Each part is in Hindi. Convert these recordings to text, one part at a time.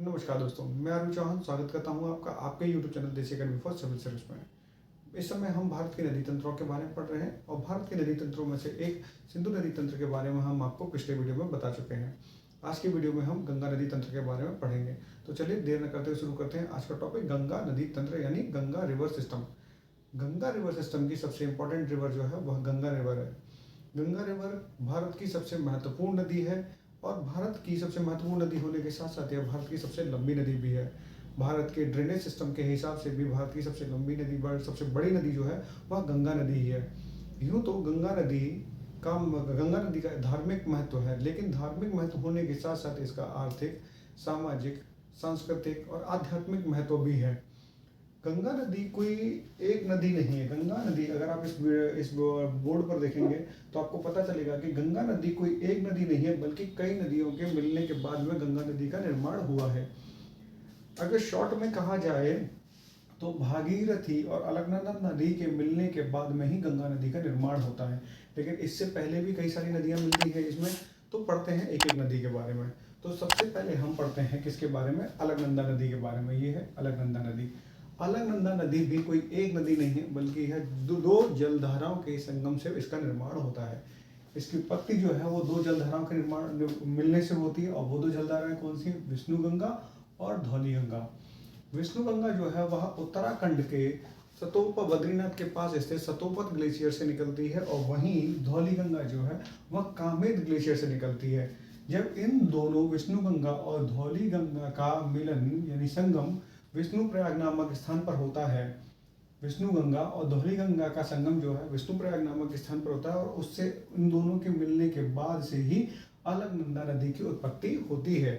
नमस्कार दोस्तों, मैं अरुण चौहान स्वागत करता हूं आपका आपके YouTube चैनल देसी अकेडमी फॉर सिविल सर्विस में। इस समय हम भारत के नदी तंत्रों के बारे में पढ़ रहे हैं और भारत के नदी तंत्रों में से एक सिंधु नदी तंत्र के बारे में हम आपको पिछले वीडियो में बता चुके हैं। आज की वीडियो में हम गंगा नदी तंत्र के बारे में पढ़ेंगे। तो चलिए देर न करते हुए शुरू करते हैं आज का टॉपिक गंगा नदी तंत्र यानी Ganga river system. Ganga river system की सबसे इंपॉर्टेंट रिवर जो है वह गंगा रिवर है। गंगा रिवर भारत की सबसे महत्वपूर्ण नदी है और भारत की सबसे महत्वपूर्ण नदी होने के साथ साथ यह भारत की सबसे लंबी नदी भी है। भारत के ड्रेनेज सिस्टम के हिसाब से भी भारत की सबसे लंबी नदी सबसे बड़ी नदी जो है वह गंगा नदी ही है। यूँ तो गंगा नदी का धार्मिक महत्व है, लेकिन धार्मिक महत्व होने के साथ साथ इसका आर्थिक, सामाजिक, सांस्कृतिक और आध्यात्मिक महत्व भी है। गंगा नदी कोई एक नदी नहीं है। गंगा नदी अगर आप इस बोर्ड पर देखेंगे तो आपको पता चलेगा कि गंगा नदी कोई एक नदी नहीं है, बल्कि कई नदियों के मिलने के बाद में गंगा नदी का निर्माण हुआ है। अगर शॉर्ट में कहा जाए तो भागीरथी और अलकनंदा नदी के मिलने के बाद में ही गंगा नदी का निर्माण होता है, लेकिन इससे पहले भी कई सारी नदियां मिलती है इसमें। तो पढ़ते हैं एक एक नदी के बारे में। तो सबसे पहले हम पढ़ते हैं किसके बारे में, अलकनंदा नदी के बारे में। ये है अलकनंदा नदी। अलकनंदा नदी भी कोई एक नदी नहीं है, बल्कि यह दो जलधाराओं के संगम से इसका निर्माण होता है। इसकी उत्पत्ति जो है वो दो जलधाराओं के निर्माण मिलने से होती है, और वो दो जलधाराएं कौन सी, विष्णु गंगा और धौली गंगा। विष्णु गंगा जो है वह उत्तराखंड के सतोपा बद्रीनाथ के पास स्थित सतोपत ग्लेशियर से निकलती है, और वहीं धौली गंगा जो है वह कामेद ग्लेशियर से निकलती है। जब इन दोनों विष्णु गंगा और धौली गंगा का मिलन यानी संगम विष्णु प्रयाग नामक स्थान पर होता है, विष्णु गंगा और धौली गंगा का संगम जो है विष्णु प्रयाग नामक स्थान पर होता है, और उससे इन दोनों के मिलने के बाद से ही अलकनंदा नदी की उत्पत्ति होती है।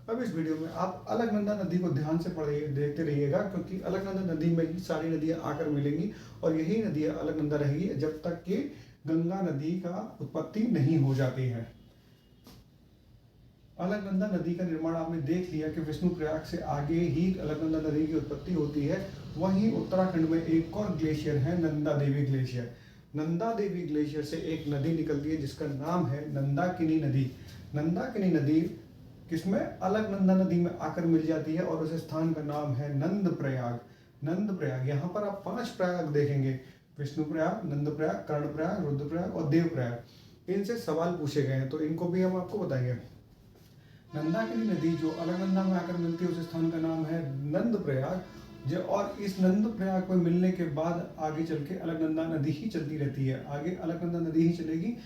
अब इस वीडियो में आप अलकनंदा नदी को ध्यान से पढ़िए, देखते रहिएगा, क्योंकि अलकनंदा नदी में ही सारी नदियां आकर मिलेंगी और यही नदियां अलकनंदा रहेगी जब तक कि गंगा नदी का उत्पत्ति नहीं हो जाती है। अलकनंदा नदी का निर्माण आपने देख लिया कि विष्णु प्रयाग से आगे ही अलकनंदा नदी की उत्पत्ति होती है। वहीं उत्तराखंड में एक और ग्लेशियर है, नंदा देवी ग्लेशियर। नंदा देवी ग्लेशियर से एक नदी निकलती है जिसका नाम है नंदाकिनी नदी। नंदाकिनी नदी किसमें, अलकनंदा नदी में आकर मिल जाती है, और उस स्थान का नाम है नंद प्रयाग। नंद प्रयाग, यहाँ पर आप 5 प्रयाग देखेंगे, विष्णु प्रयाग, नंद प्रयाग, कर्ण प्रयाग, रुद्र प्रयाग और देव प्रयाग। इनसे सवाल पूछे गए हैं तो इनको भी हम आपको बताएंगे। नंदाकिनी नदी जो अलकनंदा में आकर मिलती है उस स्थान का नाम है नंद प्रयाग। और इस नंद प्रयाग को मिलने के बाद आगे चल के अलकनंदा नदी ही चलती रहती है, आगे अलकनंदा नदी ही चलेगी।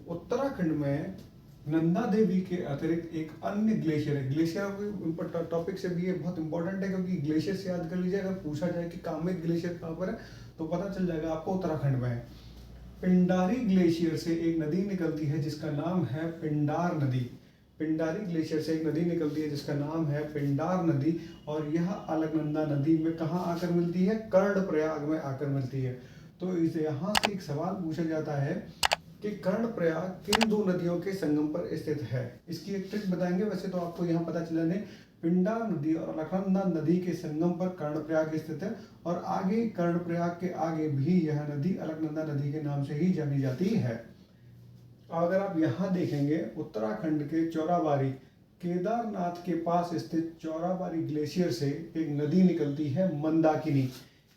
उत्तराखंड में नंदा देवी के अतिरिक्त एक अन्य ग्लेशियर है। ग्लेशियर टॉपिक से भी ये बहुत इंपॉर्टेंट है, क्योंकि ग्लेशियर से याद कर लीजिए, अगर पूछा जाए कि कामेद ग्लेशियर कहाँ पर है तो पता चल जाएगा आपको उत्तराखंड में है। पिंडारी ग्लेशियर से एक नदी निकलती है जिसका नाम है पिंडार नदी। पिंडारी ग्लेशियर से एक नदी निकलती है जिसका नाम है पिंडार नदी, और यह अलकनंदा नदी में कहाँ आकर मिलती है, कर्णप्रयाग में आकर मिलती है। तो इसे यहाँ से एक सवाल पूछा जाता है कि कर्णप्रयाग किन दो नदियों के संगम पर स्थित है। इसकी एक ट्रिक बताएंगे। वैसे तो आपको यहाँ पता चला नहीं, पिंडार नदी और अलकनंदा नदी के संगम पर कर्णप्रयाग स्थित है, और आगे कर्णप्रयाग के आगे भी यह नदी अलकनंदा नदी के नाम से ही जानी जाती है। अगर आप यहाँ देखेंगे, उत्तराखंड के चौराबाड़ी केदारनाथ के पास स्थित चौराबाड़ी ग्लेशियर से एक नदी निकलती है, मंदाकिनी।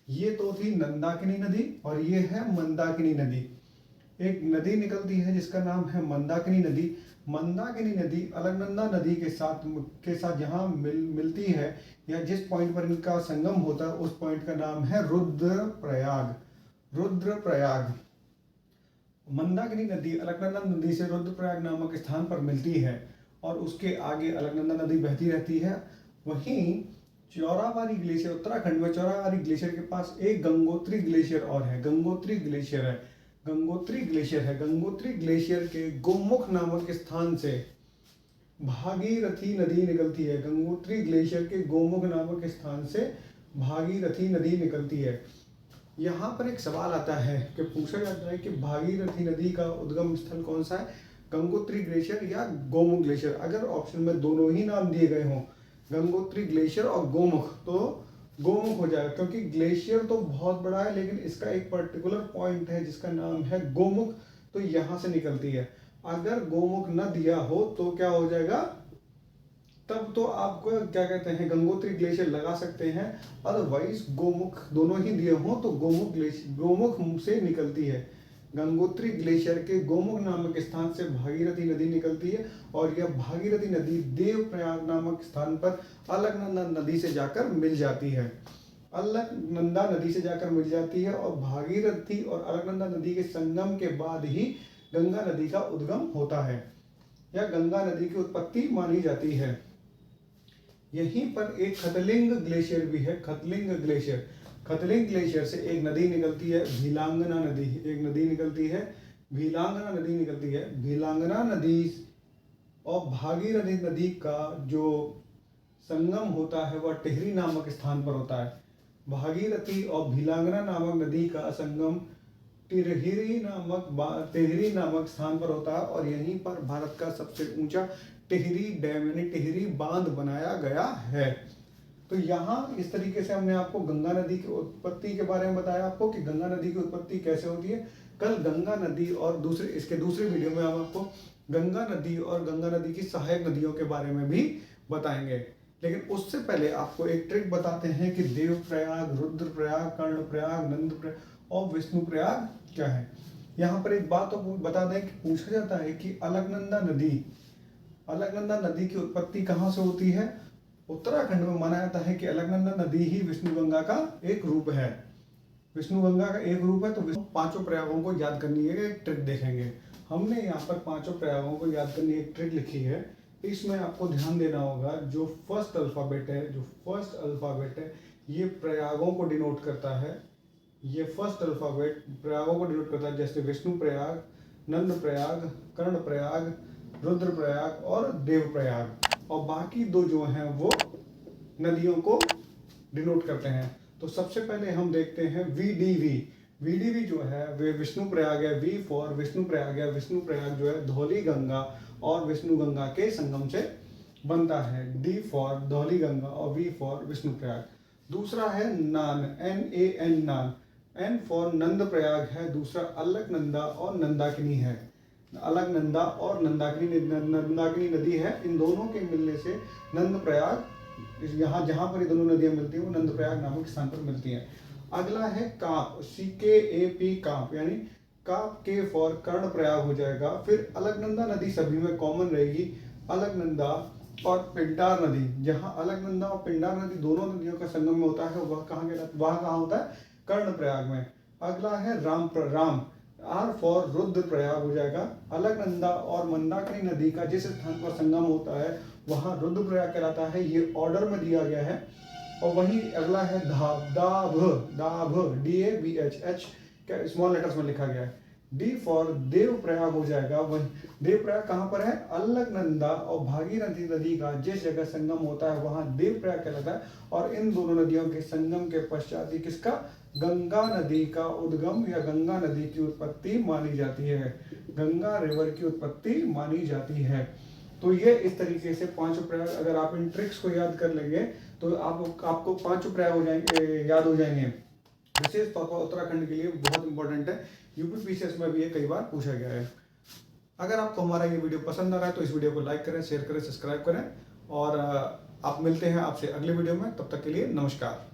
ये तो थी नंदाकिनी नदी और ये है मंदाकिनी नदी। एक नदी निकलती है जिसका नाम है मंदाकिनी नदी। मंदाकिनी नदी अलकनंदा नदी के साथ जहाँ मिलती है, या जिस पॉइंट पर इनका संगम होता है उस पॉइंट का नाम है रुद्रप्रयाग। रुद्रप्रयाग। मंदाकिनी नदी अलकनंदा नदी से रुद्रप्रयाग नामक स्थान पर मिलती है, और उसके आगे अलकनंदा नदी बहती रहती है। वहीं चौराबाड़ी ग्लेशियर, उत्तराखंड में चौराबाड़ी ग्लेशियर के पास एक गंगोत्री ग्लेशियर और है। गंगोत्री ग्लेशियर है। गंगोत्री ग्लेशियर के गोमुख नामक स्थान से भागीरथी नदी निकलती है। गंगोत्री ग्लेशियर के गोमुख नामक स्थान से भागीरथी नदी निकलती है। यहाँ पर एक सवाल आता है कि पूछा जाता है कि भागीरथी नदी का उद्गम स्थल कौन सा है, गंगोत्री ग्लेशियर या गोमुख ग्लेशियर। अगर ऑप्शन में दोनों ही नाम दिए गए हों, गंगोत्री ग्लेशियर और गोमुख, तो गोमुख हो जाएगा, क्योंकि ग्लेशियर तो बहुत बड़ा है लेकिन इसका एक पर्टिकुलर पॉइंट है जिसका नाम है गोमुख, तो यहाँ से निकलती है। अगर गोमुख न दिया हो तो क्या हो जाएगा, तब तो आपको क्या कहते हैं गंगोत्री ग्लेशियर लगा सकते हैं। अदरवाइज गोमुख दोनों ही दिए हों तो गोमुख से निकलती है। गंगोत्री ग्लेशियर के गोमुख नामक स्थान से भागीरथी नदी निकलती है और यह भागीरथी नदी देवप्रयाग नामक स्थान पर अलकनंदा नदी से जाकर मिल जाती है। अलकनंदा नदी से जाकर मिल जाती है और भागीरथी और अलकनंदा नदी के संगम के बाद ही गंगा नदी का उद्गम होता है या गंगा नदी की उत्पत्ति मानी जाती है। यहीं पर एक खतलिंग ग्लेशियर भी है। खतलिंग ग्लेशियर से एक नदी निकलती है, भीलांगना नदी। एक नदी निकलती है, भीलांगना नदी और भागीरथी नदी का जो संगम होता है वह टिहरी नामक स्थान पर होता है। भागीरथी और भीलांगना नामक नदी का संगम टिहरी नामक स्थान पर होता है और यहीं पर भारत का सबसे ऊंचा टिहरी डैम यानी टिहरी बांध बनाया गया है। तो यहाँ इस तरीके से हमने आपको गंगा नदी की उत्पत्ति के बारे में बताया आपको कि गंगा नदी की उत्पत्ति कैसे होती है। कल गंगा नदी और इसके दूसरे वीडियो में हम आपको गंगा नदी और गंगा नदी की सहायक नदियों के बारे में भी बताएंगे। लेकिन उससे पहले आपको एक ट्रिक बताते हैं कि देवप्रयाग, रुद्रप्रयाग, कर्णप्रयाग, नंदप्रयाग और विष्णुप्रयाग क्या है। यहाँ पर एक बात तो बता दें कि पूछा जाता है कि अलकनंदा नदी की उत्पत्ति कहाँ से होती है। उत्तराखंड में माना जाता है कि अलकनंदा नदी ही विष्णुगंगा का एक रूप है। तो पांचों प्रयागों को याद करनी है, एक ट्रिक देखेंगे। हमने यहाँ पर पांचों प्रयागों को याद करनी एक ट्रिक लिखी है। इसमें आपको ध्यान देना होगा जो फर्स्ट अल्फाबेट है ये प्रयागों को डिनोट करता है। ये फर्स्ट अल्फाबेट प्रयागों को डिनोट करता है, जैसे विष्णु प्रयाग, नंद प्रयाग, कर्ण प्रयाग, रुद्र प्रयाग और देव प्रयाग। और बाकी दो जो हैं वो नदियों को डिनोट करते हैं। तो सबसे पहले हम देखते हैं VDV जो है वे विष्णु प्रयाग है। V फॉर विष्णु प्रयाग है। विष्णु प्रयाग जो है धौली गंगा और विष्णु गंगा के संगम से बनता है। D फॉर धौली गंगा और V फॉर विष्णु प्रयाग। दूसरा है नान, NAN नान। N फॉर नंद प्रयाग है। दूसरा अलकनंदा और नंदाकिनी है। अलकनंदा और नंदाकिनी नदी है। इन दोनों के मिलने से नंद प्रयाग, यहाँ जहाँ पर ये दोनों नदियाँ मिलती हैं वो नंद प्रयाग नामक स्थान पर मिलती हैं। अगला है काप, CKAP काप, यानी काप के फॉर कर्ण प्रयाग हो जाएगा। फिर अलकनंदा नदी सभी में कॉमन रहेगी, अलकनंदा और पिंडार नदी। जहाँ अलकनंदा और पिंडार नदी दोनों नदियों का संगम में होता है वह कहाँ होता है, कर्ण प्रयाग में। अगला है राम, R फॉर रुद्र प्रयाग हो जाएगा। अलकनंदा और मंदाकिनी नदी का जिस स्थान पर संगम होता है वहाँ रुद्र प्रयाग कहलाता है। ये ऑर्डर में दिया गया है। और वहीं अगला है दाभ, DAVH क्या स्मॉल लेटर्स में लिखा गया है। D फॉर देव प्रयाग हो जाएगा। वही देव प्रयाग कहाँ पर है, अलकनंदा और भागीरथी नदी का जिस जगह संगम होता है वहाँ देव प्रयाग कहलाता है। और इन दोनों नदियों के संगम के पश्चात ही किसका, गंगा नदी का उद्गम या गंगा नदी की उत्पत्ति मानी जाती है। गंगा रिवर की उत्पत्ति मानी जाती है। तो ये इस तरीके से पांचों प्रयाग, अगर आप इन ट्रिक्स को याद कर लेंगे तो आपको पांचों प्रयाग याद हो जाएंगे। विशेष तौर पर उत्तराखंड के लिए बहुत इंपॉर्टेंट है। UPPCS में भी ये कई बार पूछा गया है। अगर आपको हमारा ये वीडियो पसंद आ रहा है तो इस वीडियो को लाइक करें, शेयर करें, सब्सक्राइब करें और आप मिलते हैं आपसे अगले वीडियो में। तब तक के लिए नमस्कार।